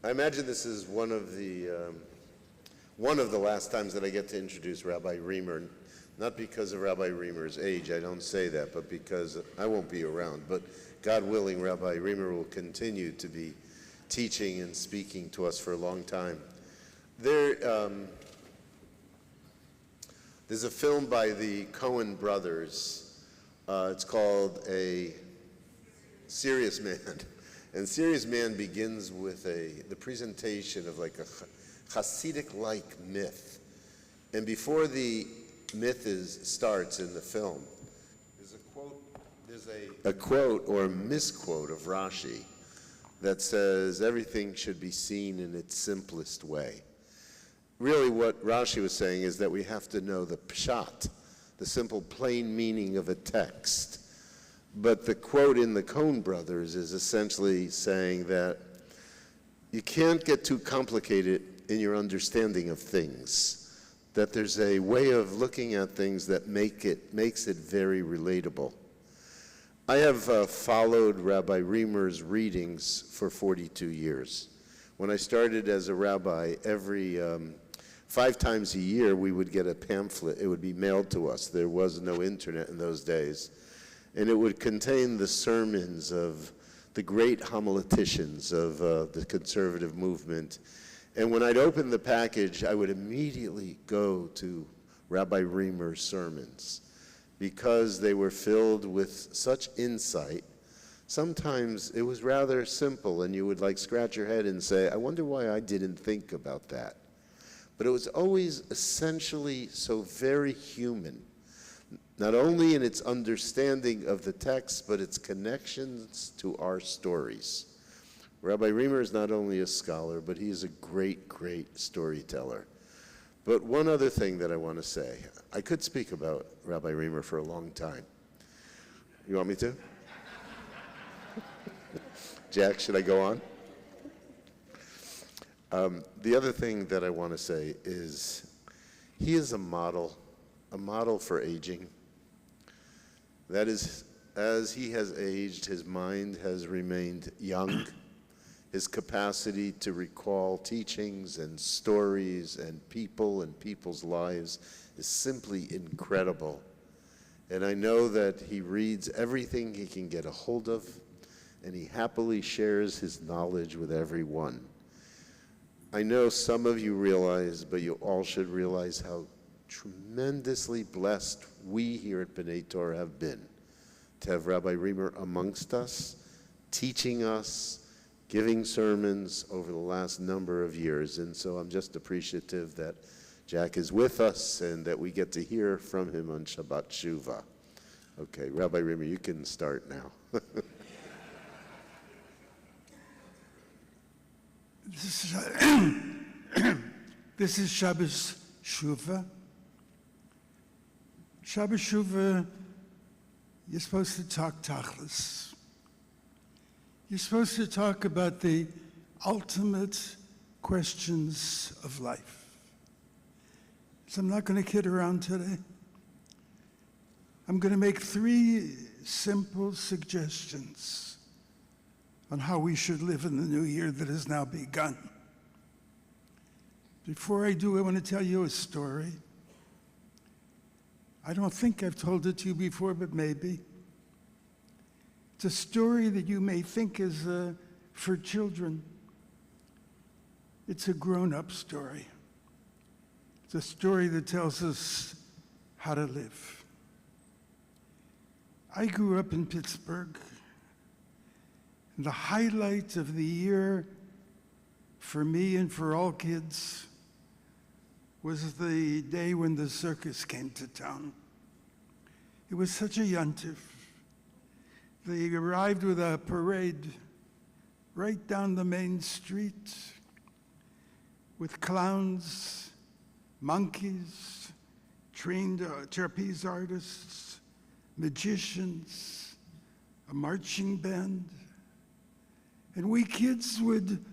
I imagine this is one of the last times that I get to introduce Rabbi Riemer, not because of Rabbi Riemer's age, I don't say that, but because I won't be around. But God willing, Rabbi Riemer will continue to be teaching and speaking to us for a long time. There's a film by the Coen brothers. It's called A Serious Man. And Serious Man begins with the presentation of like a Hasidic-like myth. And before the myth starts in the film, there's a quote or misquote of Rashi that says everything should be seen in its simplest way. Really what Rashi was saying is that we have to know the pshat, the simple plain meaning of a text. But the quote in the Coen brothers is essentially saying that you can't get too complicated in your understanding of things, that there's a way of looking at things that makes it very relatable. I have followed Rabbi Riemer's readings for 42 years. When I started as a rabbi, every 5 times a year we would get a pamphlet. It would be mailed to us. There was no internet in those days. And it would contain the sermons of the great homileticians of the conservative movement. And when I'd open the package, I would immediately go to Rabbi Riemer's sermons because they were filled with such insight. Sometimes it was rather simple, and you would like scratch your head and say, I wonder why I didn't think about that. But it was always essentially so very human. Not only in its understanding of the text, but its connections to our stories. Rabbi Riemer is not only a scholar, but he is a great, great storyteller. But one other thing that I want to say, I could speak about Rabbi Riemer for a long time. You want me to? Jack, should I go on? The other thing that I want to say is he is a model for aging. That is, as he has aged, his mind has remained young. His capacity to recall teachings and stories and people's lives is simply incredible. And I know that he reads everything he can get a hold of, and he happily shares his knowledge with everyone. I know some of you realize, but you all should realize how tremendously blessed we here at B'nai Torah have been to have Rabbi Riemer amongst us, teaching us, giving sermons over the last number of years. And so I'm just appreciative that Jack is with us and that we get to hear from him on Shabbat Shuva. Okay, Rabbi Riemer, you can start now. This is Shabbat Shuva. Shabbat Shuva, you're supposed to talk tachlis. You're supposed to talk about the ultimate questions of life. So I'm not going to kid around today. I'm going to make 3 simple suggestions on how we should live in the new year that has now begun. Before I do, I want to tell you a story. I don't think I've told it to you before, but maybe. It's a story that you may think is for children. It's a grown-up story. It's a story that tells us how to live. I grew up in Pittsburgh. And the highlight of the year for me and for all kids was the day when the circus came to town. It was such a yontif. They arrived with a parade right down the main street with clowns, monkeys, trained trapeze artists, magicians, a marching band. And we kids would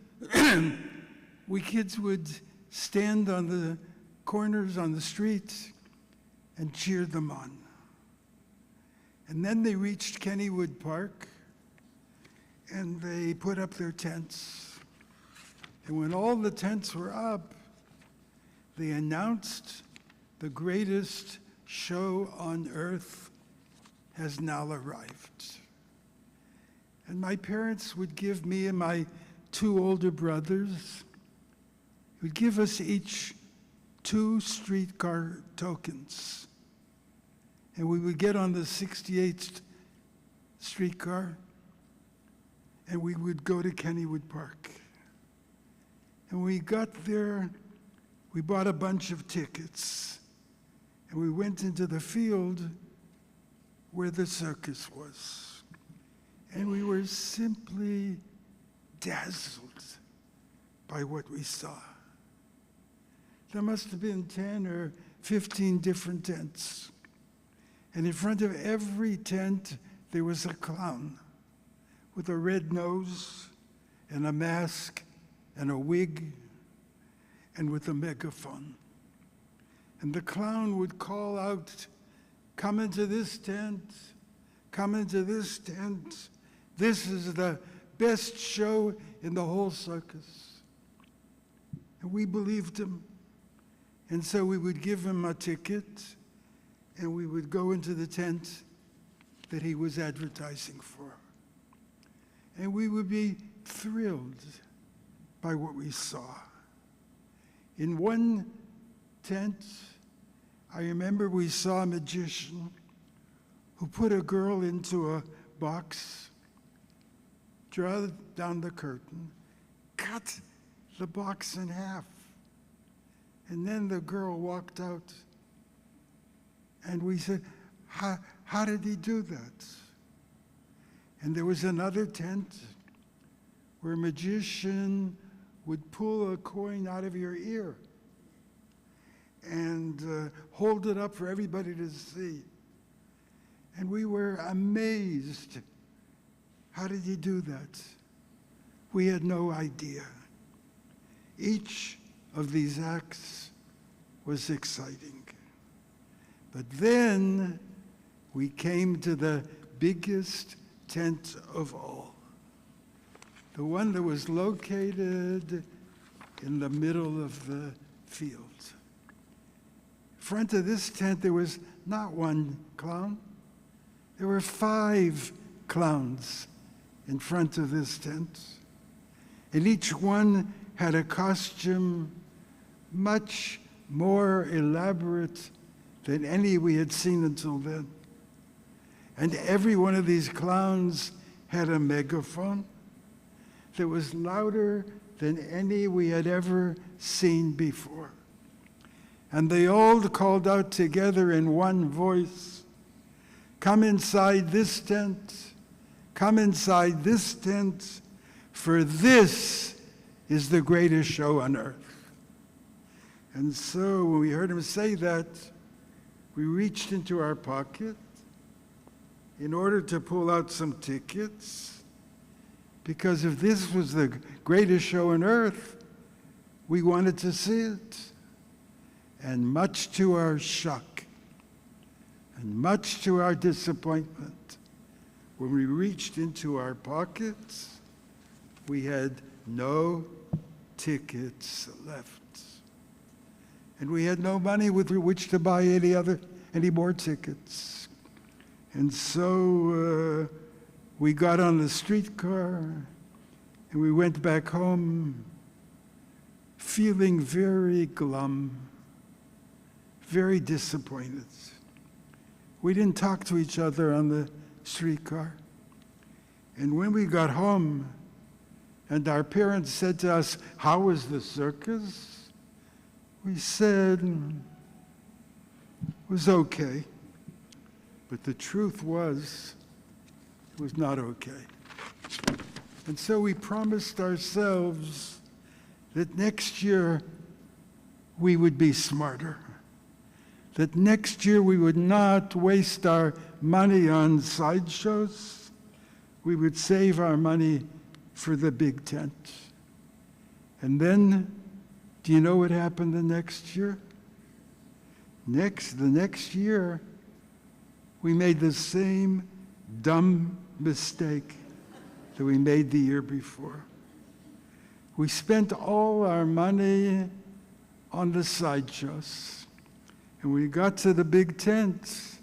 stand on the corners on the streets and cheer them on. And then they reached Kennywood Park and they put up their tents. And when all the tents were up, they announced the greatest show on earth has now arrived. And my parents would give me and my 2 older brothers, would give us each 2 streetcar tokens. And we would get on the 68th streetcar, and we would go to Kennywood Park. And when we got there, we bought a bunch of tickets, and we went into the field where the circus was. And we were simply dazzled by what we saw. There must have been 10 or 15 different tents. And in front of every tent, there was a clown with a red nose and a mask and a wig and with a megaphone. And the clown would call out, "Come into this tent, come into this tent. This is the best show in the whole circus." And we believed him. And so we would give him a ticket, and we would go into the tent that he was advertising for. And we would be thrilled by what we saw. In one tent, I remember we saw a magician who put a girl into a box, draw down the curtain, cut the box in half, and then the girl walked out. And we said, how did he do that? And there was another tent where a magician would pull a coin out of your ear and hold it up for everybody to see. And we were amazed. How did he do that? We had no idea. Each of these acts was exciting. But then we came to the biggest tent of all, the one that was located in the middle of the field. In front of this tent, there was not one clown. There were 5 clowns in front of this tent. And each one had a costume much more elaborate than any we had seen until then. And every one of these clowns had a megaphone that was louder than any we had ever seen before. And they all called out together in one voice, "Come inside this tent, come inside this tent, for this is the greatest show on earth." And so when we heard him say that, we reached into our pocket in order to pull out some tickets, because if this was the greatest show on earth, we wanted to see it. And much to our shock and much to our disappointment, when we reached into our pockets, we had no tickets left. And we had no money with which to buy any more tickets. And so we got on the streetcar and we went back home feeling very glum, very disappointed. We didn't talk to each other on the streetcar. And when we got home and our parents said to us, "How was the circus?" we said, "It was okay." But the truth was, it was not okay. And so we promised ourselves that next year we would be smarter. That next year we would not waste our money on sideshows. We would save our money for the big tent. And then, do you know what happened the next year? The next year, we made the same dumb mistake that we made the year before. We spent all our money on the sideshows. And when we got to the big tent,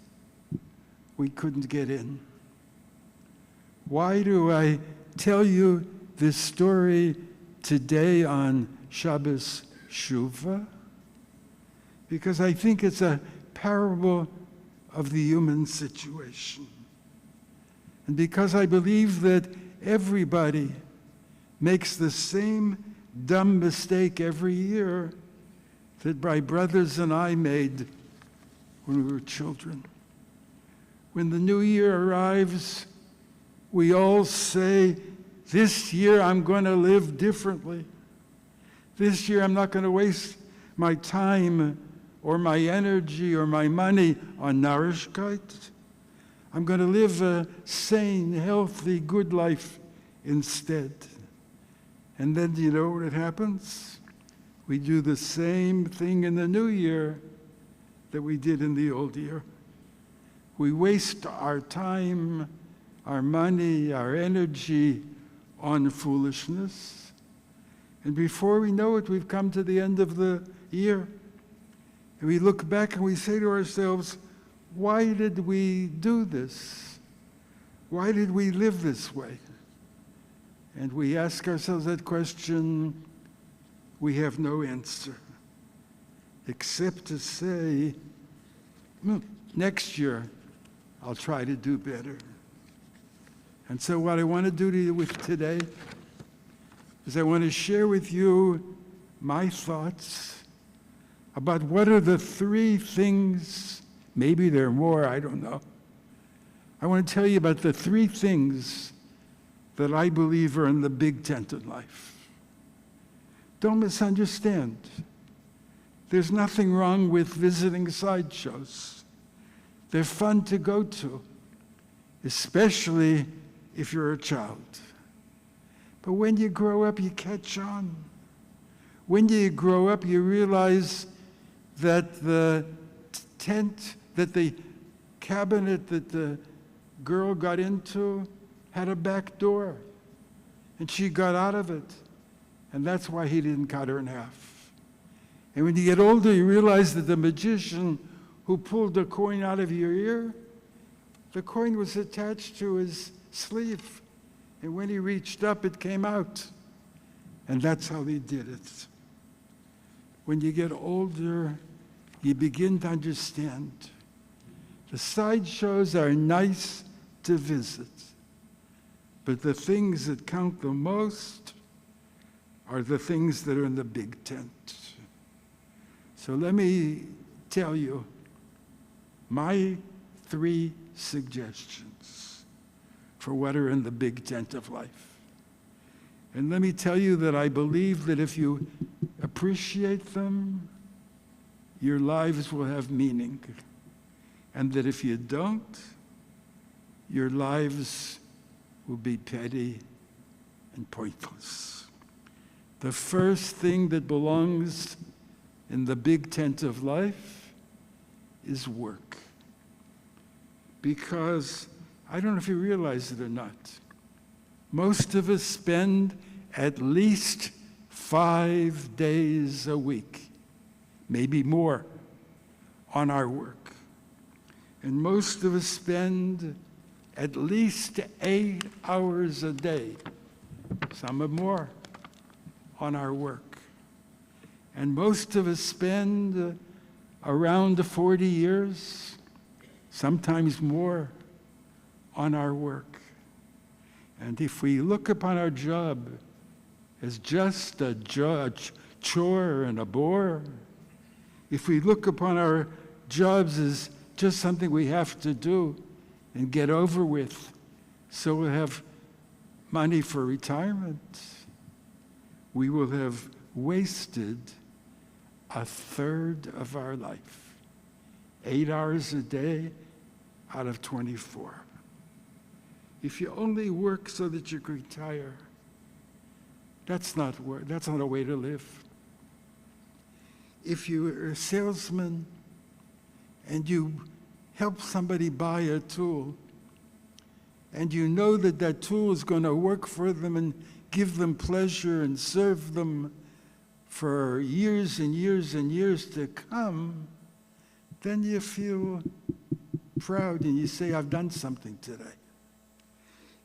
we couldn't get in. Why do I tell you this story today on Shabbat Shuva? Because I think it's a parable of the human situation. And because I believe that everybody makes the same dumb mistake every year that my brothers and I made when we were children. When the new year arrives, we all say, this year I'm going to live differently. This year I'm not going to waste my time or my energy or my money on Narishkeit. I'm going to live a sane, healthy, good life instead. And then you know what happens? We do the same thing in the new year that we did in the old year. We waste our time, our money, our energy on foolishness. And before we know it, we've come to the end of the year. And we look back and we say to ourselves, why did we do this? Why did we live this way? And we ask ourselves that question, we have no answer, except to say, next year, I'll try to do better. And so what I want to do to you with today is I want to share with you my thoughts about what are the three things, maybe there are more, I don't know. I want to tell you about the three things that I believe are in the big tent in life. Don't misunderstand. There's nothing wrong with visiting sideshows. They're fun to go to, especially if you're a child. But when you grow up, you catch on. When you grow up, you realize that the tent, that the cabinet that the girl got into had a back door, and she got out of it, and that's why he didn't cut her in half. And when you get older, you realize that the magician who pulled the coin out of your ear, the coin was attached to his sleeve, and when he reached up, it came out, and that's how he did it. When you get older, you begin to understand. The sideshows are nice to visit, but the things that count the most are the things that are in the big tent. So let me tell you my 3 suggestions for what are in the big tent of life. And let me tell you that I believe that if you appreciate them, your lives will have meaning. And that if you don't, your lives will be petty and pointless. The first thing that belongs in the big tent of life is work. Because, I don't know if you realize it or not, most of us spend at least 5 days a week, maybe more, on our work. And most of us spend at least 8 hours a day, some are more, on our work. And most of us spend around 40 years, sometimes more, on our work. And if we look upon our job as just a chore and a bore, if we look upon our jobs as just something we have to do and get over with so we'll have money for retirement, we will have wasted 1/3 of our life. 8 hours a day out of 24. If you only work so that you can retire, that's not a way to live. If you're a salesman and you help somebody buy a tool, and you know that that tool is going to work for them and give them pleasure and serve them for years and years and years to come, then you feel proud and you say, I've done something today.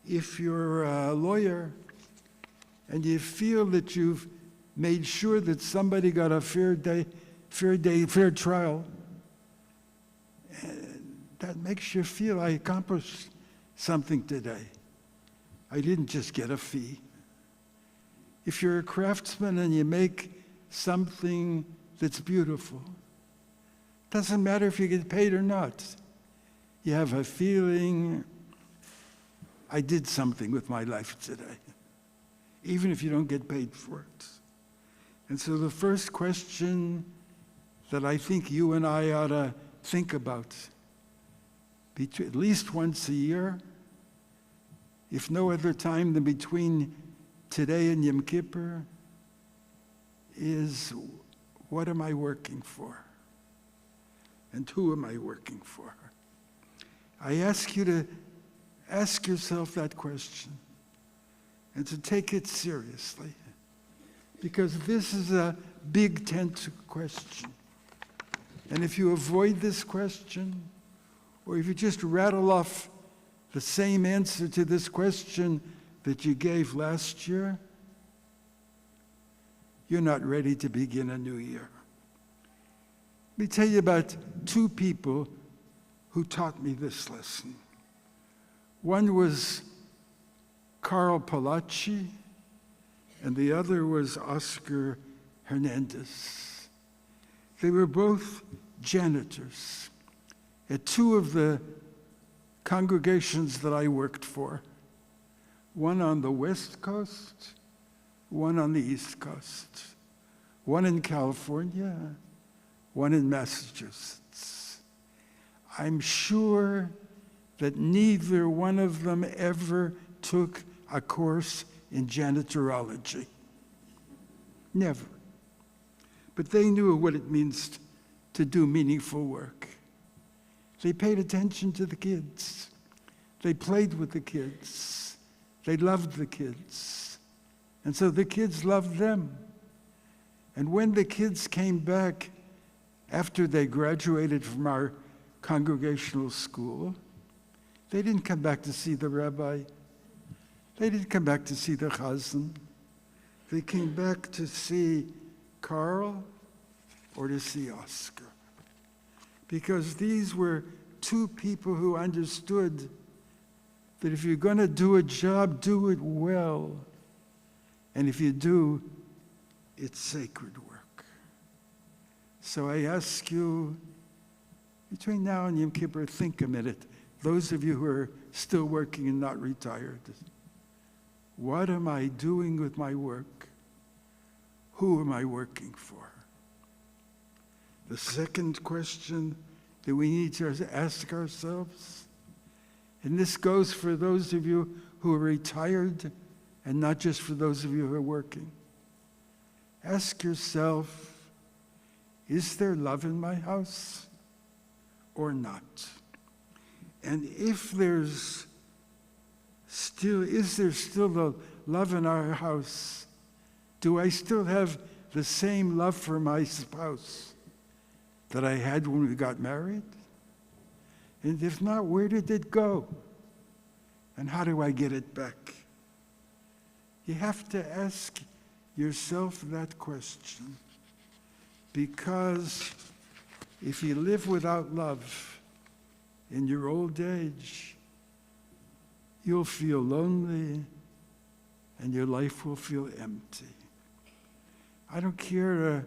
If you're a lawyer and you feel that you've made sure that somebody got a fair trial, that makes you feel I accomplished something today. I didn't just get a fee. If you're a craftsman and you make something that's beautiful, doesn't matter if you get paid or not. You have a feeling, I did something with my life today, even if you don't get paid for it. And so the first question that I think you and I ought to think about, at least once a year, if no other time than between today and Yom Kippur, is what am I working for? And who am I working for? I ask you to ask yourself that question and to take it seriously, because this is a big tent question. And if you avoid this question, or if you just rattle off the same answer to this question that you gave last year, you're not ready to begin a new year. Let me tell you about two people who taught me this lesson. One was Carl Palacci, and the other was Oscar Hernandez. They were both janitors at two of the congregations that I worked for, one on the West Coast, one on the East Coast, one in California, one in Massachusetts. I'm sure that neither one of them ever took a course in janitorology. Never. But they knew what it means to do meaningful work. They paid attention to the kids. They played with the kids. They loved the kids. And so the kids loved them. And when the kids came back after they graduated from our congregational school, they didn't come back to see the rabbi. They didn't come back to see the chazan. They came back to see Carl or to see Oscar. Because these were two people who understood that if you're going to do a job, do it well. And if you do, it's sacred work. So I ask you, between now and Yom Kippur, think a minute. Those of you who are still working and not retired, what am I doing with my work? Who am I working for? The second question that we need to ask ourselves, and this goes for those of you who are retired and not just for those of you who are working. Ask yourself, is there love in my house or not? And if is there still the love in our house? Do I still have the same love for my spouse that I had when we got married? And if not, where did it go? And how do I get it back? You have to ask yourself that question, because if you live without love in your old age, you'll feel lonely and your life will feel empty. I don't care,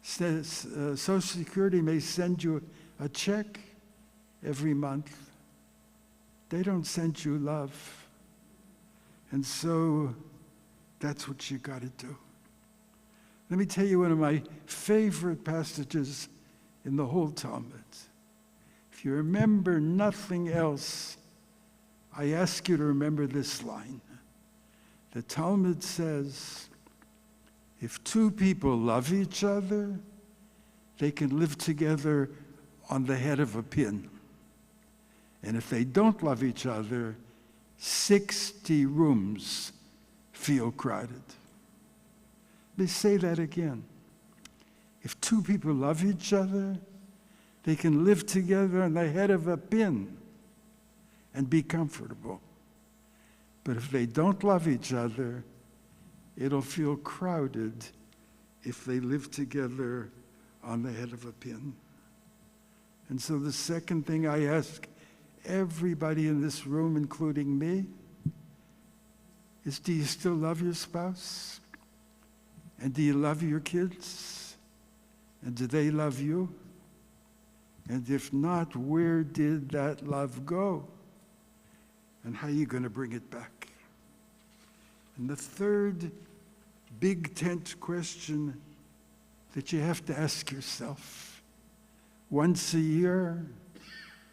Social Security may send you a check every month. They don't send you love. And so that's what you got to do. Let me tell you one of my favorite passages in the whole Talmud. If you remember nothing else, I ask you to remember this line. The Talmud says, if two people love each other, they can live together on the head of a pin. And if they don't love each other, 60 rooms feel crowded. Let me say that again. If two people love each other, they can live together on the head of a pin and be comfortable. But if they don't love each other, it'll feel crowded if they live together on the head of a pin. And so the second thing I ask everybody in this room, including me, is, do you still love your spouse? And do you love your kids? And do they love you? And if not, where did that love go? And how are you going to bring it back? And the third big tent question that you have to ask yourself once a year,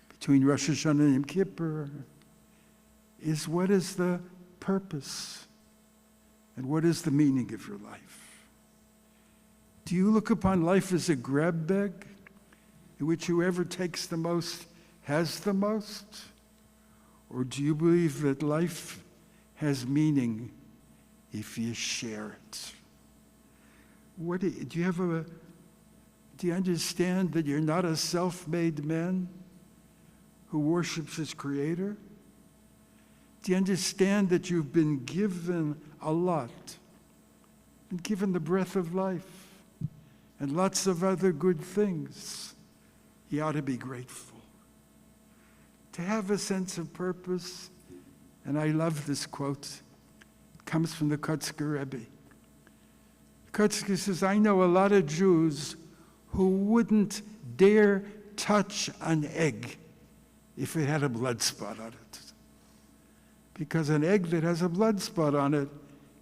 between Rosh Hashanah and Yom Kippur, is, what is the purpose and what is the meaning of your life? Do you look upon life as a grab bag in which whoever takes the most has the most? Or do you believe that life has meaning if you share it? Do you understand that you're not a self-made man who worships his creator? Do you understand that you've been given a lot, been given the breath of life and lots of other good things? You ought to be grateful. To have a sense of purpose, and I love this quote, it comes from the Kotzker Rebbe. Kotzker says, I know a lot of Jews who wouldn't dare touch an egg if it had a blood spot on it. Because an egg that has a blood spot on it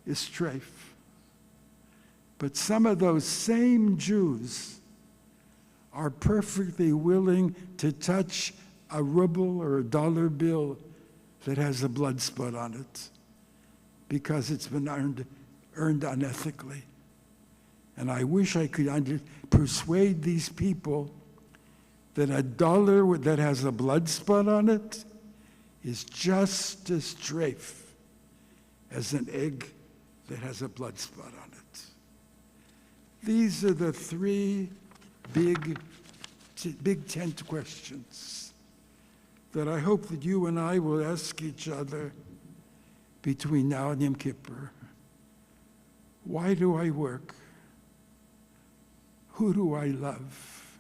is treif. But some of those same Jews are perfectly willing to touch a ruble or a dollar bill that has a blood spot on it because it's been earned unethically. And I wish I could persuade these people that a dollar that has a blood spot on it is just as treif as an egg that has a blood spot on it. These are the three big tent questions that I hope that you and I will ask each other between now and Yom Kippur. Why do I work? Who do I love?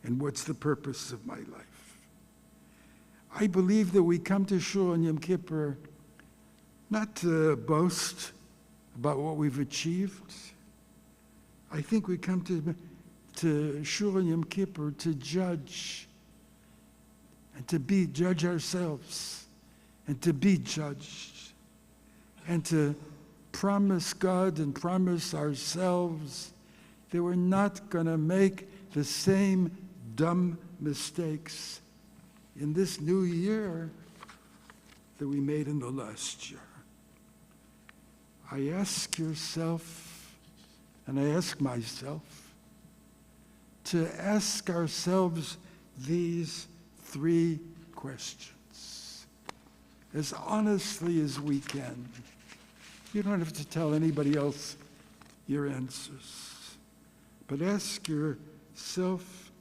And what's the purpose of my life? I believe that we come to Shul on Yom Kippur not to boast about what we've achieved. I think we come to Shul on Yom Kippur to judge and to judge ourselves and to be judged and to promise God and promise ourselves that we're not going to make the same dumb mistakes in this new year that we made in the last year. I ask yourself, and I ask myself, to ask ourselves these three questions as honestly as we can. You don't have to tell anybody else your answers. But ask yourself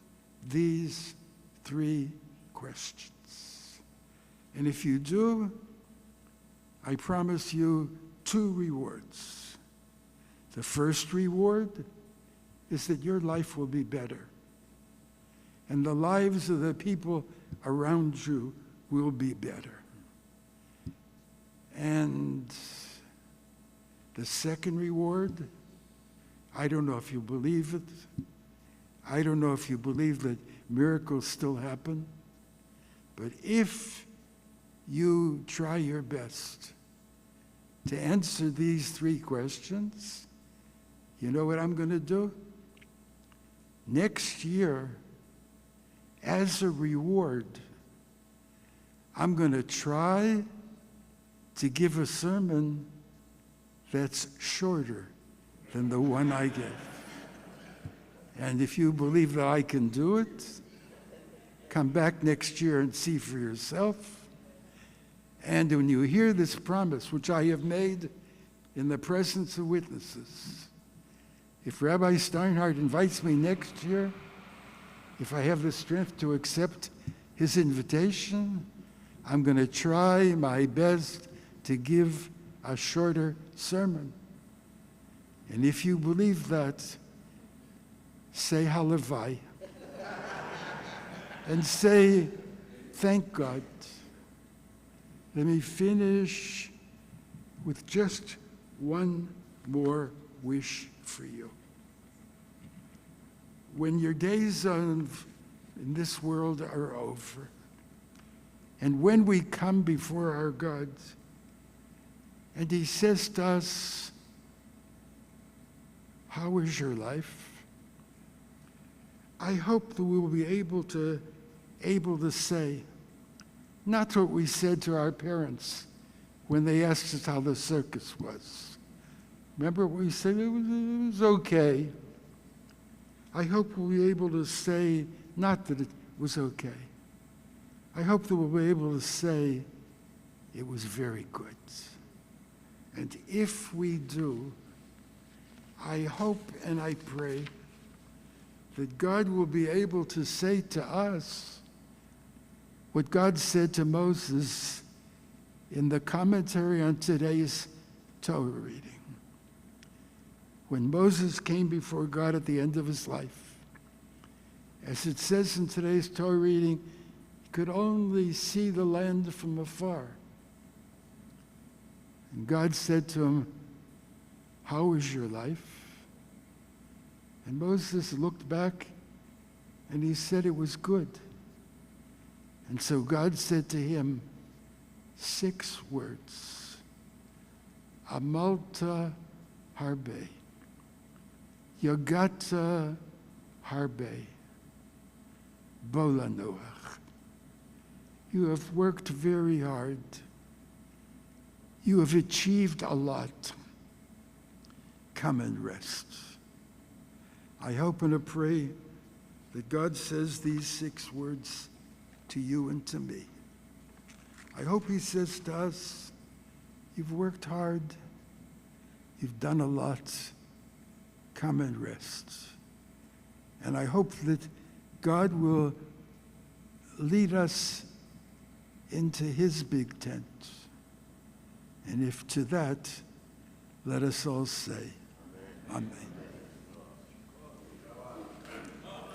these three questions. And if you do, I promise you 2 rewards. The first reward is that your life will be better. And the lives of the people around you will be better. And the second reward, I don't know if you believe it. I don't know if you believe that miracles still happen. But if you try your best to answer these 3 questions, you know what I'm going to do? Next year, as a reward, I'm going to try to give a sermon that's shorter than the one I give. And if you believe that I can do it, come back next year and see for yourself. And when you hear this promise, which I have made in the presence of witnesses. If Rabbi Steinhardt invites me next year, if I have the strength to accept his invitation, I'm going to try my best to give a shorter sermon. And if you believe that, say halavai. And say, thank God. Let me finish with just one more wish for you. When your days in this world are over, and when we come before our God, and he says to us, how is your life? I hope that we will be able to say, not what we said to our parents when they asked us how the circus was. Remember what we said? It was okay. I hope we'll be able to say, not that it was okay. I hope that we'll be able to say, it was very good. And if we do, I hope and I pray that God will be able to say to us what God said to Moses in the commentary on today's Torah reading. When Moses came before God at the end of his life, as it says in today's Torah reading, he could only see the land from afar. And God said to him, how is your life? And Moses looked back and he said it was good. And so God said to him 6 words. Amalta harbe. Yagata harbe. Bola noach. You have worked very hard. You have achieved a lot. Come and rest. I hope and I pray that God says these 6 words to you and to me. I hope he says to us, you've worked hard, you've done a lot, come and rest. And I hope that God will lead us into his big tent. And if to that, let us all say, Amen. Amen.